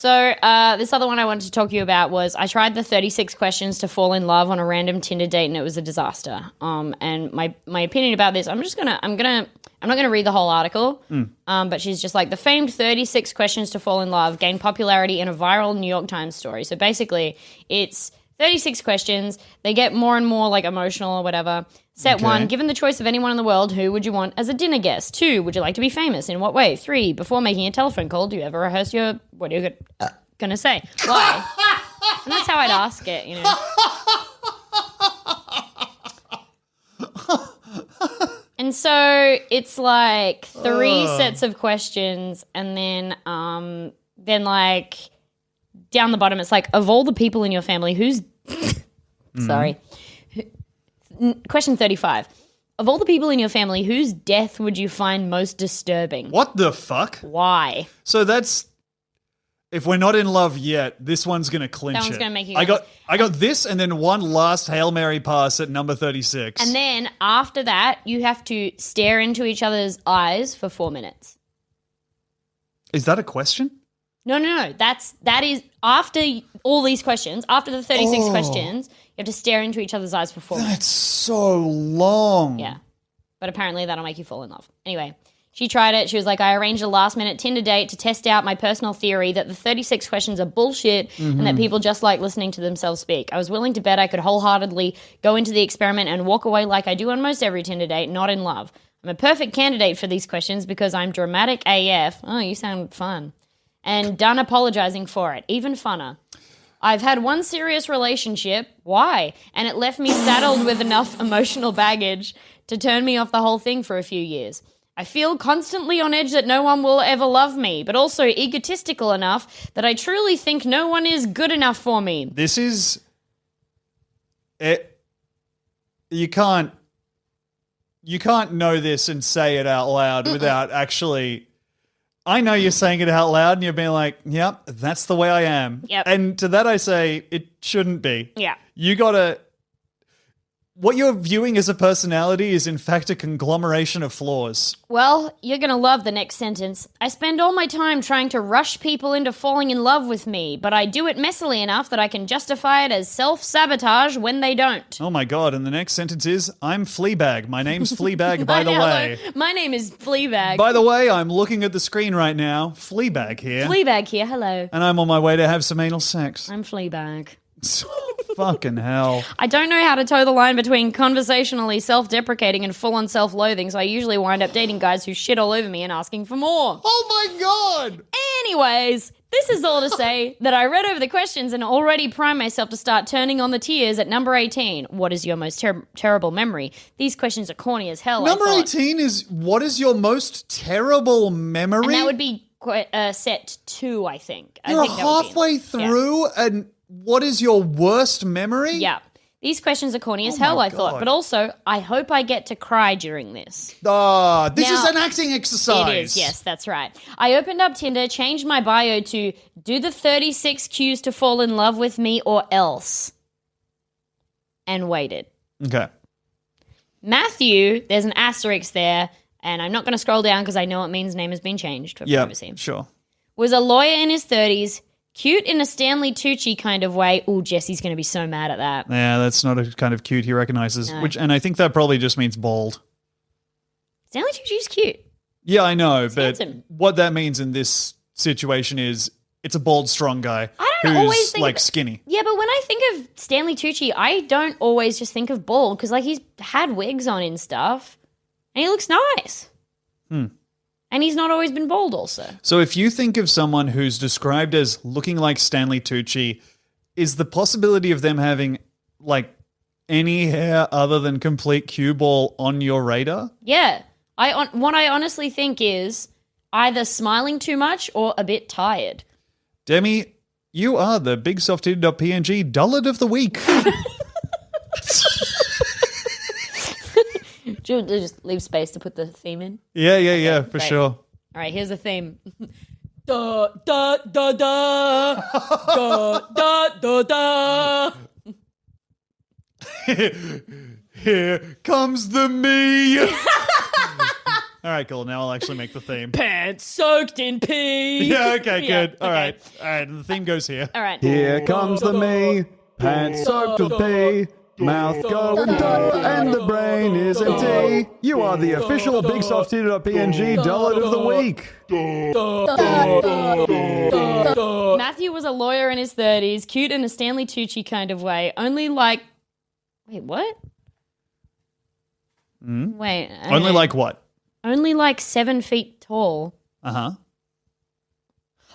So this other one I wanted to talk to you about was I tried the 36 questions to fall in love on a random Tinder date and it was a disaster. And my opinion about this, I'm not gonna read the whole article. But she's just like the famed 36 questions to fall in love gained popularity in a viral New York Times story. So basically, it's 36 questions. They get more and more like emotional or whatever. Set 1, given the choice of anyone in the world, who would you want as a dinner guest? 2, would you like to be famous? In what way? 3, before making a telephone call, do you ever rehearse what are you going to say? Why? And that's how I'd ask it, you know. And so it's like 3 sets of questions and then like down the bottom it's like, of all the people in your family, who's sorry. Question 35. Of all the people in your family, whose death would you find most disturbing? What the fuck? Why? So that's, if we're not in love yet, this one's going to clinch it. That one's going to make you I got this and then one last Hail Mary pass at number 36. And then after that, you have to stare into each other's eyes for 4 minutes. Is that a question? No. That is after all these questions, after the 36 questions, you have to stare into each other's eyes for 4 minutes. That's so long. Yeah. But apparently that'll make you fall in love. Anyway, she tried it. She was like, I arranged a last-minute Tinder date to test out my personal theory that the 36 questions are bullshit and that people just like listening to themselves speak. I was willing to bet I could wholeheartedly go into the experiment and walk away like I do on most every Tinder date, not in love. I'm a perfect candidate for these questions because I'm dramatic AF. Oh, you sound fun. And done apologizing for it. Even funner. I've had one serious relationship. Why? And it left me saddled with enough emotional baggage to turn me off the whole thing for a few years. I feel constantly on edge that no one will ever love me, but also egotistical enough that I truly think no one is good enough for me. This is... You can't know this and say it out loud without actually... I know you're saying it out loud and you're being like, yep, that's the way I am. Yep. And to that I say, it shouldn't be. Yeah. You gotta... What you're viewing as a personality is in fact a conglomeration of flaws. Well, you're going to love the next sentence. I spend all my time trying to rush people into falling in love with me, but I do it messily enough that I can justify it as self-sabotage when they don't. Oh my God, and the next sentence is, I'm Fleabag. My name's Fleabag, by the way. My name is Fleabag. By the way, I'm looking at the screen right now. Fleabag here. Fleabag here, hello. And I'm on my way to have some anal sex. I'm Fleabag. Fucking hell. I don't know how to toe the line between conversationally self-deprecating and full-on self-loathing, so I usually wind up dating guys who shit all over me and asking for more. Oh my God. Anyways, this is all to say that I read over the questions and already primed myself to start turning on the tears at number 18. What is your most terrible memory? These questions are corny as hell. Number 18 is, what is your most terrible memory? And that would be set 2, I think. You're halfway through and... What is your worst memory? Yeah. These questions are corny as hell, I thought. But also, I hope I get to cry during this. This is an acting exercise. It is, yes, that's right. I opened up Tinder, changed my bio to do the 36 cues to fall in love with me or else. And waited. Okay. Matthew, there's an asterisk there, and I'm not going to scroll down because I know it means name has been changed for privacy. Yeah, sure. Was a lawyer in his 30s, cute in a Stanley Tucci kind of way. Ooh, Jesse's going to be so mad at that. Yeah, that's not a kind of cute he recognizes. No. And I think that probably just means bald. Stanley Tucci's cute. Yeah, I know, but handsome. What that means in this situation is it's a bald, strong guy who's like skinny. Yeah, but when I think of Stanley Tucci, I don't always just think of bald because like he's had wigs on and stuff, and he looks nice. And he's not always been bald also. So if you think of someone who's described as looking like Stanley Tucci, is the possibility of them having like any hair other than complete cue ball on your radar? Yeah. What I honestly think is either smiling too much or a bit tired. Demi, you are the BigSoftTitty.png dullard of the week. Just leave space to put the theme in? Yeah, for sure. All right, here's the theme. Da, da, da, da. Da, da, da, da. Here comes the me. All right, cool. Now I'll actually make the theme. Pants soaked in pee. Yeah, okay, Yeah, good. All right. And the theme goes here. All right. Here comes the me, pants soaked with pee, mouth going duh, and the brain is empty. You are the official BST.png dollard of the week. Matthew was a lawyer in his 30s, cute in a Stanley Tucci kind of way. Only like... Wait, what? Wait. Only like what? Only like 7 feet tall. Uh-huh.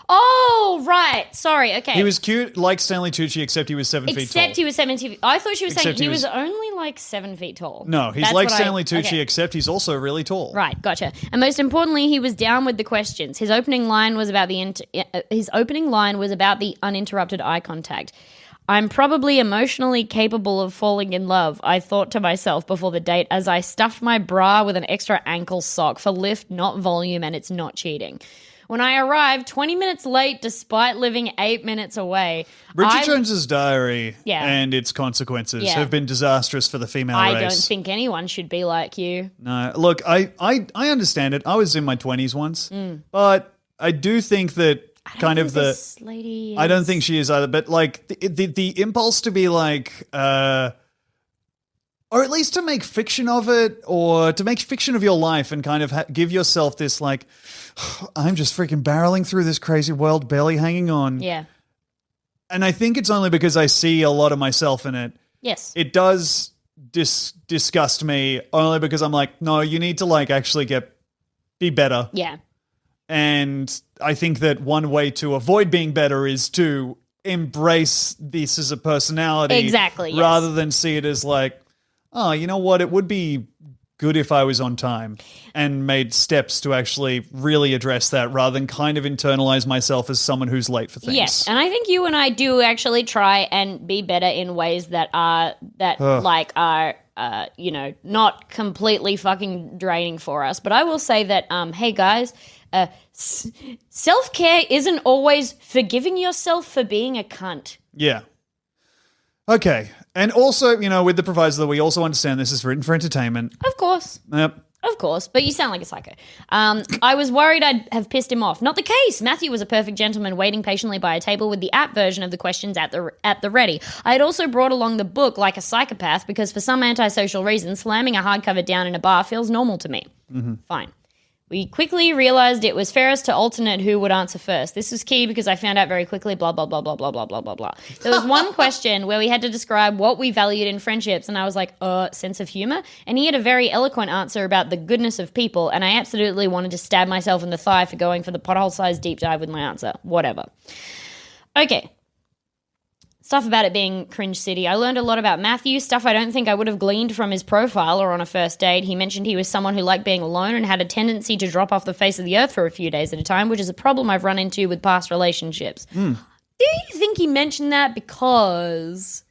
Oh, right. Sorry. Okay. He was cute like Stanley Tucci, except he was 7 feet tall. Except he was 7 feet. I thought she was saying Except he he was was- only like 7 feet tall. No, he's That's like what Stanley Tucci, okay. except he's also really tall. Right, gotcha. And most importantly, he was down with the questions. His opening line was about the uninterrupted eye contact. I'm probably emotionally capable of falling in love, I thought to myself before the date as I stuffed my bra with an extra ankle sock for lift, not volume, and it's not cheating. When I arrived 20 minutes late despite living 8 minutes away, Bridget Jones's Diary Yeah. and its consequences Yeah. have been disastrous for the female I race. don't think anyone should be like you. No, look, I understand it. I was in my 20s once, Mm. but I do think that kind of the... This lady I don't is- think she is either, but like the impulse to be like, or at least to make fiction of it, or to make fiction of your life and kind of give yourself this like, I'm just freaking barreling through this crazy world, barely hanging on. Yeah. And I think it's only because I see a lot of myself in it. Yes. It does disgust me only because I'm like, no, you need to like actually be better. Yeah. And I think that one way to avoid being better is to embrace this as a personality. Exactly, yes. Rather than see it as like, oh, you know what? It would be good if I was on time and made steps to actually really address that rather than kind of internalize myself as someone who's late for things. Yes, and I think you and I do actually try and be better in ways that are not completely fucking draining for us. But I will say that, hey guys, self-care isn't always forgiving yourself for being a cunt. Yeah. Okay. And also, you know, with the proviso that we also understand this is written for entertainment. Of course. Yep. Of course, but you sound like a psycho. I was worried I'd have pissed him off. Not the case. Matthew was a perfect gentleman waiting patiently by a table with the app version of the questions at the ready. I had also brought along the book like a psychopath because for some antisocial reason, slamming a hardcover down in a bar feels normal to me. Mm-hmm. Fine. We quickly realized it was fairest to alternate who would answer first. This was key because I found out very quickly, blah, blah, blah, blah, blah, blah, blah, blah, blah. There was one question where we had to describe what we valued in friendships, and I was like, sense of humor? And he had a very eloquent answer about the goodness of people, and I absolutely wanted to stab myself in the thigh for going for the pothole-sized deep dive with my answer. Whatever. Okay. Stuff about it being cringe city. I learned a lot about Matthew, stuff I don't think I would have gleaned from his profile or on a first date. He mentioned he was someone who liked being alone and had a tendency to drop off the face of the earth for a few days at a time, which is a problem I've run into with past relationships. Do you think he mentioned that because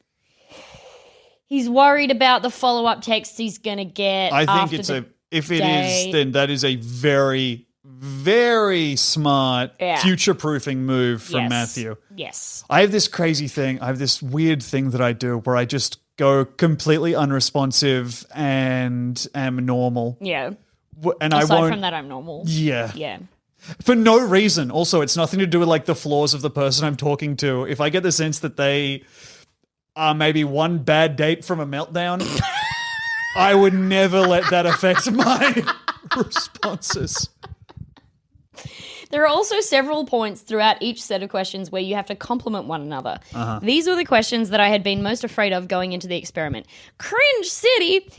he's worried about the follow-up texts he's going to get I think if it is, then that is a very, very smart future-proofing move from Matthew. Yes. I have this crazy thing. I have this weird thing that I do where I just go completely unresponsive and am normal. Yeah. And Aside I won't. from that, I'm normal. Yeah. Yeah. For no reason. Also, it's nothing to do with like the flaws of the person I'm talking to. If I get the sense that they are maybe one bad date from a meltdown, I would never let that affect my responses. There are also several points throughout each set of questions where you have to compliment one another. These were the questions that I had been most afraid of going into the experiment. Cringe City.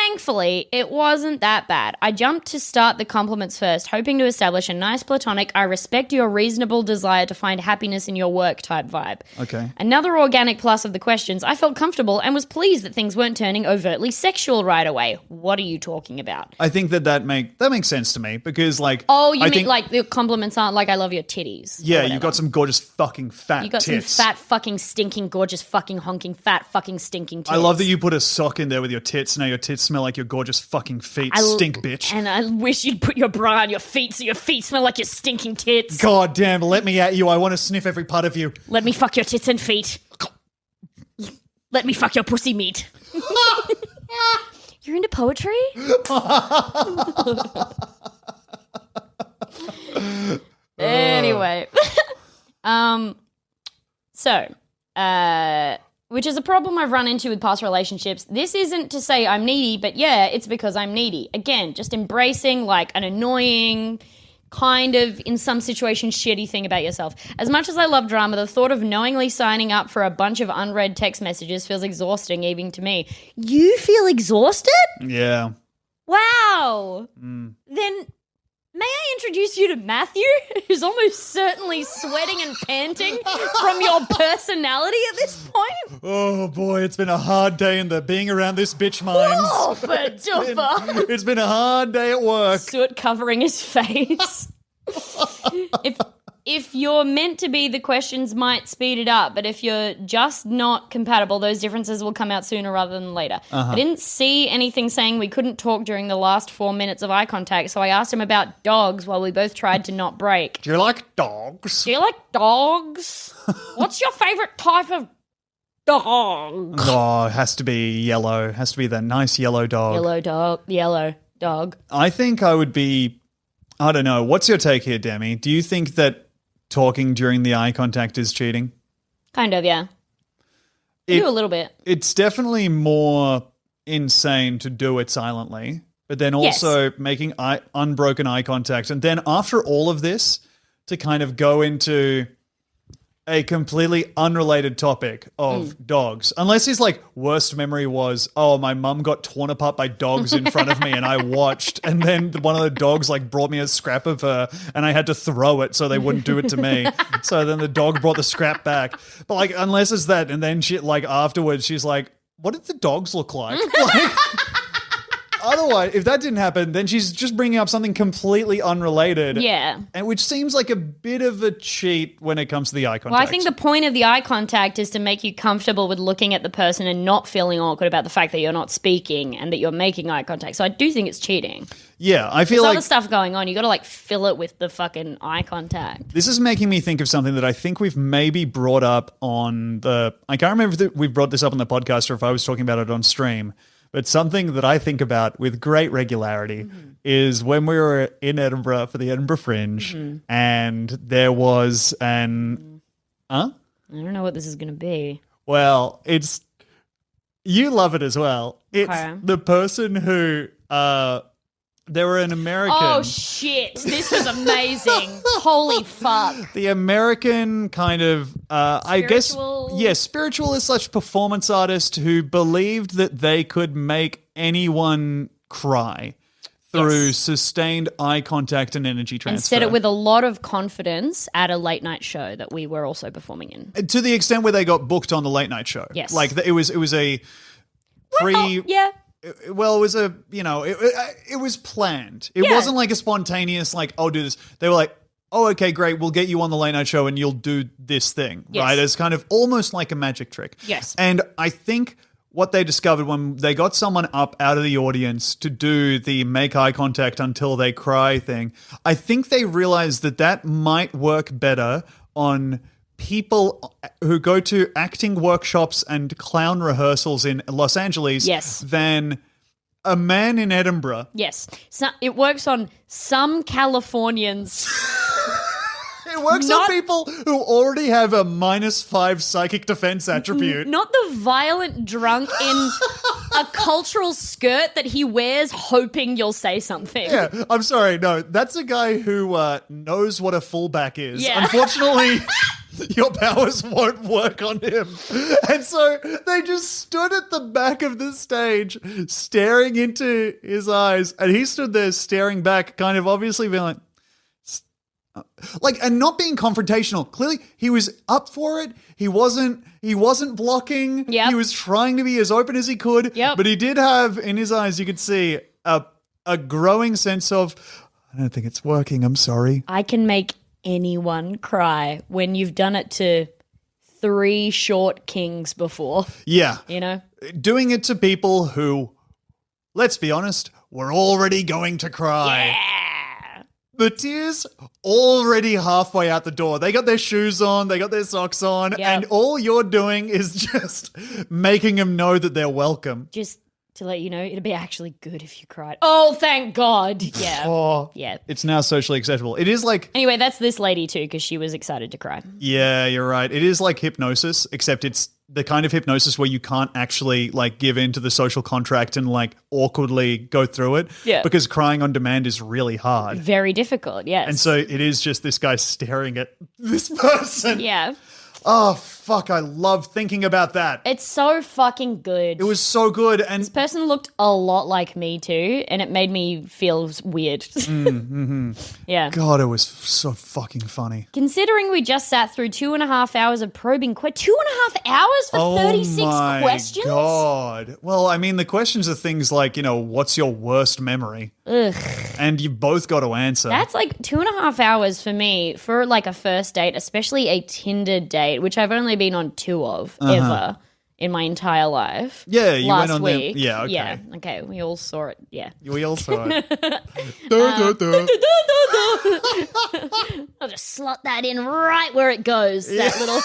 Thankfully, it wasn't that bad. I jumped to start the compliments first, hoping to establish a nice platonic, I respect your reasonable desire to find happiness in your work type vibe. Okay. Another organic plus of the questions, I felt comfortable and was pleased that things weren't turning overtly sexual right away. What are you talking about? I think that makes sense to me because like I mean like the compliments aren't like I love your titties. Yeah, you've got some gorgeous fucking fat You got tits. some fat fucking stinking gorgeous fucking honking fat fucking stinking tits. I love that you put a sock in there with your tits. Now your tits smell like your gorgeous fucking feet. Stink, bitch. And I wish you'd put your bra on your feet so your feet smell like your stinking tits. God damn, let me at you. I want to sniff every part of you. Let me fuck your tits and feet. Let me fuck your pussy meat. You're into poetry? Anyway. Which is a problem I've run into with past relationships. This isn't to say I'm needy, but yeah, it's because I'm needy. Again, just embracing like an annoying, kind of, in some situations, shitty thing about yourself. As much as I love drama, the thought of knowingly signing up for a bunch of unread text messages feels exhausting even to me. You feel exhausted? Yeah. Wow. Then may I introduce you to Matthew, who's almost certainly sweating and panting from your personality at this point? Oh boy, it's been a hard day in the being around this bitch mines. Oh, for duffer. It's been a hard day at work. Soot covering his face. If you're meant to be, the questions might speed it up, but if you're just not compatible, those differences will come out sooner rather than later. I didn't see anything saying we couldn't talk during the last 4 minutes of eye contact, so I asked him about dogs while we both tried to not break. Do you like dogs? Do you like dogs? What's your favorite type of dog? Oh, it has to be yellow. It has to be that nice yellow dog. Yellow dog. I think I would be, I don't know. What's your take here, Demi? Do you think that talking during the eye contact is cheating? Kind of, yeah. I do a little bit. It's definitely more insane to do it silently, but then also making unbroken eye contact. And then after all of this, to kind of go into a completely unrelated topic of dogs. Unless his like worst memory was, oh, my mum got torn apart by dogs in front of me and I watched, and then one of the dogs like brought me a scrap of her and I had to throw it so they wouldn't do it to me. So then the dog brought the scrap back. But like, unless it's that, and then she like afterwards she's like, what did the dogs look like? Like, otherwise, if that didn't happen, then she's just bringing up something completely unrelated. Yeah. And which seems like a bit of a cheat when it comes to the eye contact. Well, I think the point of the eye contact is to make you comfortable with looking at the person and not feeling awkward about the fact that you're not speaking and that you're making eye contact. So I do think it's cheating. Yeah, I feel There's like other stuff going on. You got to like fill it with the fucking eye contact. this is making me think of something that I think we've maybe brought up on the. I can't remember if we've brought this up on the podcast or if I was talking about it on stream. But something that I think about with great regularity is when we were in Edinburgh for the Edinburgh Fringe and there was an... Huh? I don't know what this is going to be. Well, it's... You love it as well. It's Okay. the person who... There were an American... Oh, shit. This was amazing. Holy fuck. The American kind of, I guess, Spiritual? spiritualist / performance artist who believed that they could make anyone cry through sustained eye contact and energy transfer. And said it with a lot of confidence at a late night show that we were also performing in. To the extent where they got booked on the late night show. Yes. Like it was a pre... Yeah. Well, it was a, it was planned. It wasn't like a spontaneous, like, I'll do this. They were like, oh, okay, great. We'll get you on the late night show and you'll do this thing, right? It's kind of almost like a magic trick. Yes. And I think what they discovered when they got someone up out of the audience to do the make eye contact until they cry thing, I think they realized that that might work better on people who go to acting workshops and clown rehearsals in Los Angeles than a man in Edinburgh. Yes. So it works on some Californians. It works on people who already have a -5 psychic defense attribute. Not the violent drunk in a cultural skirt that he wears hoping you'll say something. Yeah, I'm sorry. No, that's a guy who knows what a fullback is. Yeah. Unfortunately, your powers won't work on him. And so they just stood at the back of the stage staring into his eyes. And he stood there staring back, kind of obviously being like, and not being confrontational. Clearly, he was up for it. He wasn't blocking. Yep. He was trying to be as open as he could. Yep. But he did have, in his eyes, you could see a growing sense of, I don't think it's working. I'm sorry. I can make anyone cry when you've done it to 3 short kings before. Yeah. You know? Doing it to people who, let's be honest, were already going to cry. Yeah. The tears already halfway out the door. They got their shoes on, they got their socks on, Yep. and all you're doing is just making them know that they're welcome. Just to let you know it'd be actually good if you cried. Oh, thank God. Yeah. Oh, Yeah. it's now socially acceptable. It is like, Anyway, that's this lady too, because she was excited to cry. yeah, you're right. It is like hypnosis, except it's the kind of hypnosis where you can't actually like give in to the social contract and like awkwardly go through it. Yeah. Because crying on demand is really hard. Very difficult, yes. And so it is just this guy staring at this person. yeah. Oh, fuck. I love thinking about that. It's so fucking good. It was so good. And This person looked a lot like me too, and it made me feel weird. Yeah. God, it was so fucking funny. Considering we just sat through 2.5 hours of probing 2.5 hours for 36 my questions? God. Well, I mean, the questions are things like, what's your worst memory? Ugh. And you both got to answer. That's like 2.5 hours for me for like a first date, especially a Tinder date, which I've only been on 2 of ever in my entire life. Yeah, you last went on week. them. Yeah, okay. Yeah, okay. We all saw it. Yeah. We all saw it. I'll just slot that in right where it goes. That little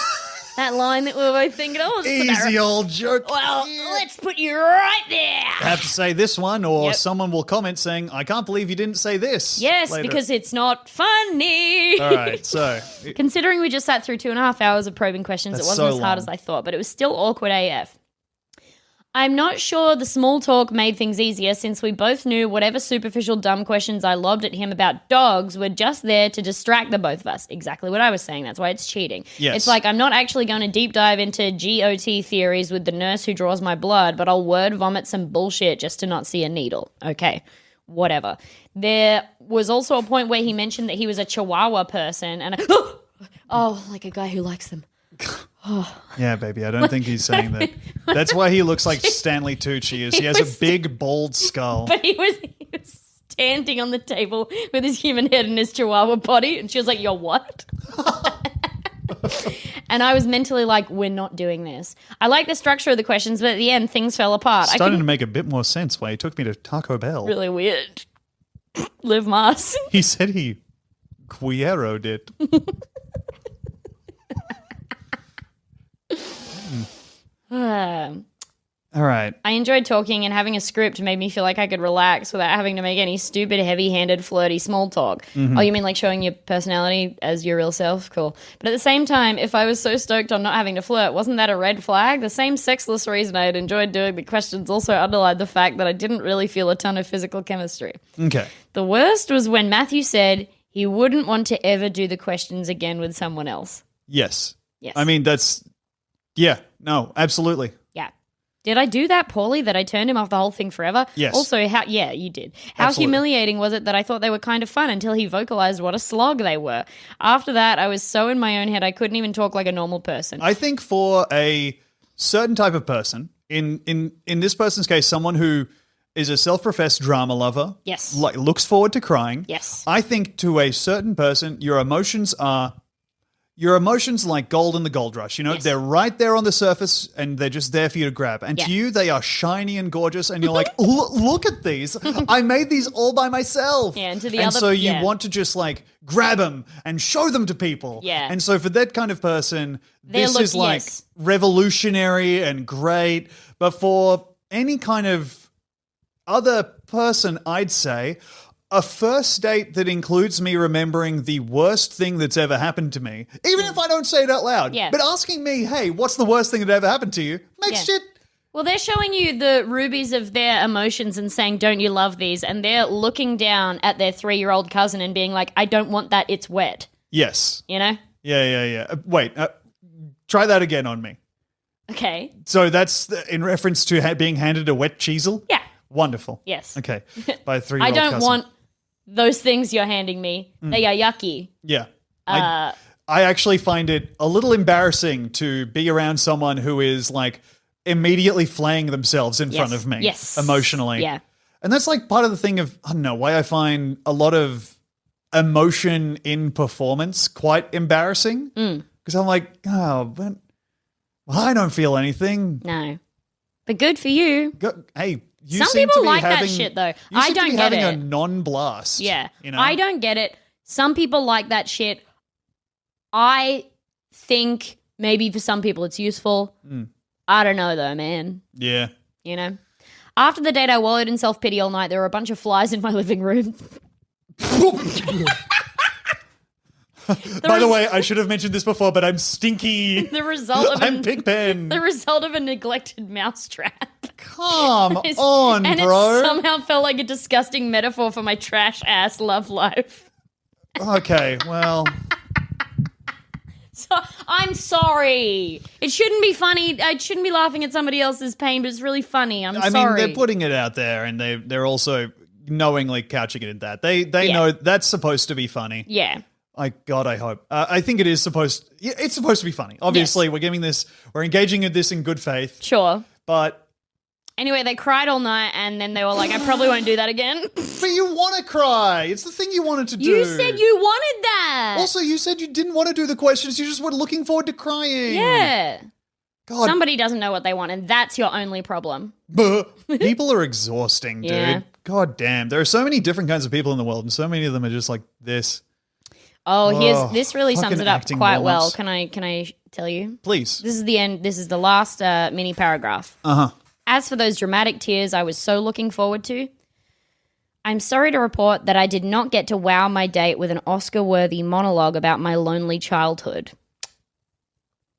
that line that we were both thinking, oh, Easy old joke. well, let's put you right there. I have to say this one, or Yep. someone will comment saying, I can't believe you didn't say this. Yes, later. because it's not funny. All right, so Considering we just sat through 2.5 hours of probing questions, That's it wasn't so as hard long. as I thought, but it was still awkward AF. I'm not sure the small talk made things easier since we both knew whatever superficial dumb questions I lobbed at him about dogs were just there to distract the both of us. Exactly what I was saying. That's why it's cheating. Yes. It's like I'm not actually going to deep dive into GOT theories with the nurse who draws my blood, but I'll word vomit some bullshit just to not see a needle. Okay, whatever. There was also a point where he mentioned that he was a Chihuahua person, and like a guy who likes them. yeah, baby, I don't think he's saying that. That's why he looks like Stanley Tucci. Is he has a big, bald skull. But he was standing on the table with his human head and his Chihuahua body, and she was like, "You're what?" And I was mentally like, "We're not doing this." I like the structure of the questions, but at the end, things fell apart. Starting to make a bit more sense why he took me to Taco Bell. Really weird. Live Mars. He said he Quiero did. All right. I enjoyed talking, and having a script made me feel like I could relax without having to make any stupid, heavy-handed, flirty small talk. Oh, you mean like showing your personality as your real self? Cool. But at the same time, if I was so stoked on not having to flirt, wasn't that a red flag? The same sexless reason I had enjoyed doing the questions also underlined the fact that I didn't really feel a ton of physical chemistry. Okay. The worst was when Matthew said he wouldn't want to ever do the questions again with someone else. Yes. Yes. I mean, no, absolutely. Yeah. Did I do that poorly that I turned him off the whole thing forever? Yes. Also, you did. How Absolutely. humiliating was it that I thought they were kind of fun until he vocalized what a slog they were? After that, I was so in my own head I couldn't even talk like a normal person. I think for a certain type of person, in this person's case, someone who is a self-professed drama lover, Yes. like looks forward to crying. Yes. I think to a certain person, your emotions like gold in the gold rush. Yes. They're right there on the surface and they're just there for you to grab. And to Yeah. you, they are shiny and gorgeous. And you're like, look at these. I made these all by myself. Yeah, and to the and other- so you yeah. want to just like grab them and show them to people. Yeah. And so for that kind of person, this look- is like yes. revolutionary and great. But for any kind of other person, I'd say a first date that includes me remembering the worst thing that's ever happened to me, even if I don't say it out loud, Yeah. but asking me, hey, what's the worst thing that ever happened to you, makes Yeah. shit. Well, they're showing you the rubies of their emotions and saying, don't you love these? And they're looking down at their 3-year-old cousin and being like, I don't want that, it's wet. Yes. You know? Yeah. Wait, try that again on me. Okay. So that's in reference to being handed a wet cheesel? Yeah. Wonderful. Yes. Okay. By a I 3-year-old don't cousin. want those things you're handing me. They are yucky. Yeah. I actually find it a little embarrassing to be around someone who is like immediately flaying themselves in front of me Yes. emotionally. Yeah. And that's like part of the thing of, I don't know, why I find a lot of emotion in performance quite embarrassing. Because I'm like, but I don't feel anything. No. But good for you. Hey, you Some seem to people be like having, that shit, though. You I seem to don't be get having it. a non-blast. Yeah. You know? I don't get it. Some people like that shit. I think maybe for some people it's useful. I don't know, though, man. Yeah. You know? After the date, I wallowed in self-pity all night. There were a bunch of flies in my living room. By the way, I should have mentioned this before, but I'm stinky. The result of I'm Pigpen. The result of a neglected mousetrap. Come on, and bro. it somehow felt like a disgusting metaphor for my trash-ass love life. Okay, well... So, I'm sorry. It shouldn't be funny. I shouldn't be laughing at somebody else's pain, but it's really funny. I mean, they're putting it out there, and they're also knowingly couching it in that. They know that's supposed to be funny. Yeah. God, I hope. I think it is supposed... it's supposed to be funny. Obviously, yes. We're engaging in this in good faith. Sure. But... Anyway, they cried all night, and then they were like, I probably won't do that again. But you want to cry. It's the thing you wanted to do. You said you wanted that. Also, you said you didn't want to do the questions. You just were looking forward to crying. Yeah. God. Somebody doesn't know what they want, and that's your only problem. People are exhausting, dude. Yeah. God damn. There are so many different kinds of people in the world, and so many of them are just like this. This really sums it up quite well. Can I tell you? Please. This is the end. This is the last mini paragraph. Uh-huh. As for those dramatic tears I was so looking forward to, I'm sorry to report that I did not get to wow my date with an Oscar-worthy monologue about my lonely childhood.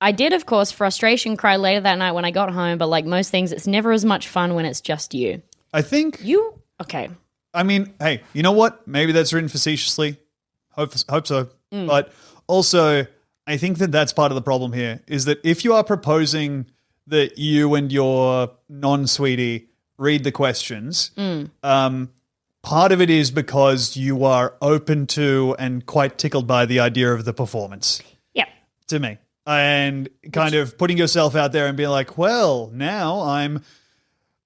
I did, of course, frustration cry later that night when I got home, but like most things, it's never as much fun when it's just you. I think... Okay. I mean, hey, you know what? Maybe that's written facetiously. Hope so. But also, I think that that's part of the problem here, is that if you are proposing that you and your non-sweetie read the questions, part of it is because you are open to and quite tickled by the idea of the performance. Yeah. To me. And kind of putting yourself out there and being like, well, now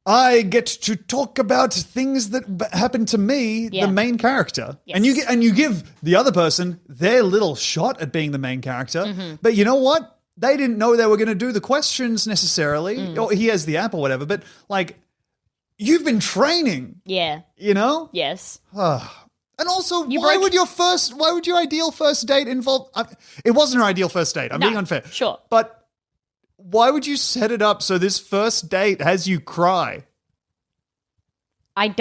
I get to talk about things that happened to me, the main character. Yes. And you give the other person their little shot at being the main character. But you know what? They didn't know they were going to do the questions necessarily. Or he has the app or whatever. But like, you've been training. Yeah. You know? Yes. And also, why would your ideal first date involve... it wasn't her ideal first date. I'm being unfair. Sure. But why would you set it up so this first date has you cry? I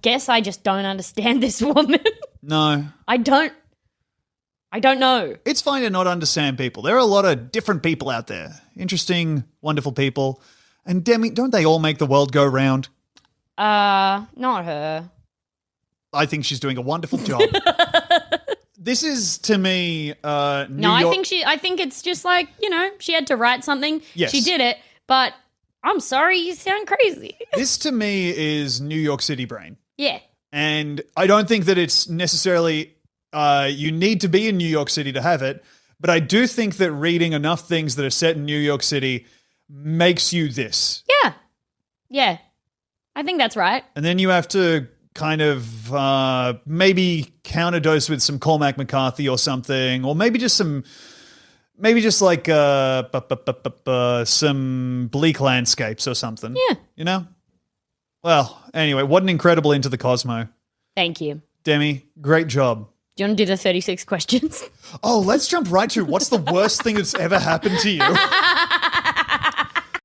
guess I just don't understand this woman. No. I don't know. It's fine to not understand people. There are a lot of different people out there. Interesting, wonderful people. And Demi, don't they all make the world go round? Not her. I think she's doing a wonderful job. This is, to me, I think it's just like, she had to write something. Yes. She did it, but I'm sorry, you sound crazy. This, to me, is New York City brain. Yeah. And I don't think that it's necessarily you need to be in New York City to have it, but I do think that reading enough things that are set in New York City makes you this. Yeah. Yeah. I think that's right. And then you have to kind of maybe counter-dose with some Cormac McCarthy or something, or maybe just like some bleak landscapes or something. Yeah. You know? Well, anyway, what an incredible Into the Cosmo. Thank you. Demi, great job. Do you want to do the 36 questions? Oh, let's jump right to what's the worst thing that's ever happened to you?